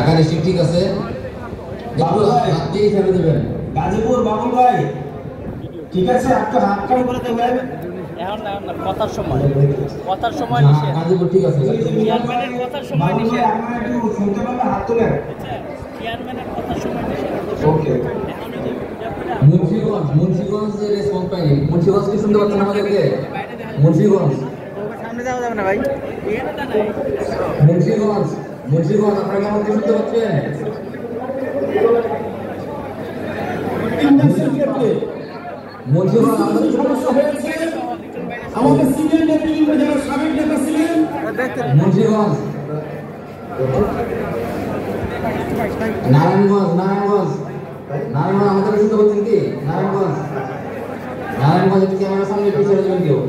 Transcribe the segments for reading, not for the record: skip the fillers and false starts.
Dhaka district ঠিক আছে গাজীপুর বাবুল ভাই ঠিক আছে একটু হাত করে বলে দেবেন এখন না কথার সময় নিষেধ গাজীপুর ঠিক আছে চেয়ারম্যানের কথার সময় নিষেধ আপনারা একটু শুনতে পারলে হাত তুলেন চেয়ারম্যানের কথার সময় নিষেধ ওকে মুন্সিগঞ্জের রেসপন্স পাইনি মুন্সিগঞ্জ কি শুনতে পাচ্ছেন আমাদেরকে মুন্সিগঞ্জ সামনে যাওয়া যাবে না ভাই মুন্সিগঞ্জ আপনারা কি আমাকে শুনতে পাচ্ছেন মুন্সিগঞ্জ আমাদের সমস্যা হয়েছে আমাদের সিনিয়র নেতৃবৃন্দ যারা সাবেক নেতা ছিলেন মুন্সিগঞ্জ নারায়ণগঞ্জ আমাদের শুনতে পাচ্ছেন কি নারায়ণগঞ্জ একটু ক্যামেরার সামনে একটু ছেড়ে দেবেন কেউ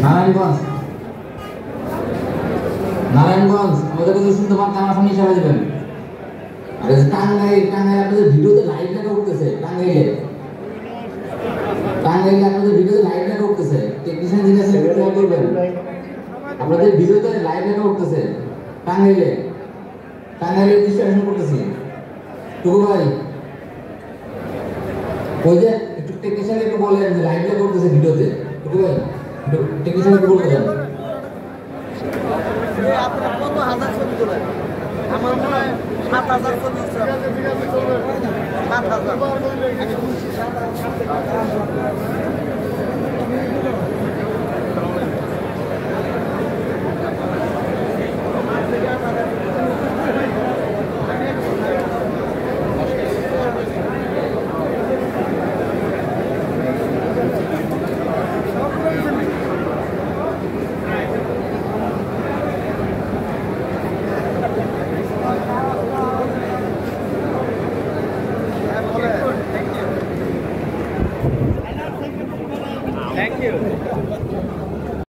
নারায়ণগঞ্জ আমাদের কথা শুনতে পান ক্যামেরার সামনে ছেড়ে দেবেন আর টাঙ্গাইল আপনাদের ভিডিওতে লাইভ লেখা উঠতেছে টাঙ্গাইলে আপনাদের ভিডিওতে লাইভ লেখা উঠতেছে টেকনিশিয়ান যিনি আছেন একটু খেয়াল করবেন আপনাদের ভিডিওতে লাইভ লেখা উঠতেছে টাঙ্গাইলে রেজিস্ট্রেশন করতেছি টুকু ভাই ওই যে একটু টেকনিশিয়ান একটু বলেন যে লাইভ লেখা উঠতেছে ভিডিওতে টুকু ভাই টেকনিশিয়ান একটু বলতে দেন আপনার কত হাজার ছবি তোলেন আমার মনে হয় 7,000 ছবি 7,000 Thank you.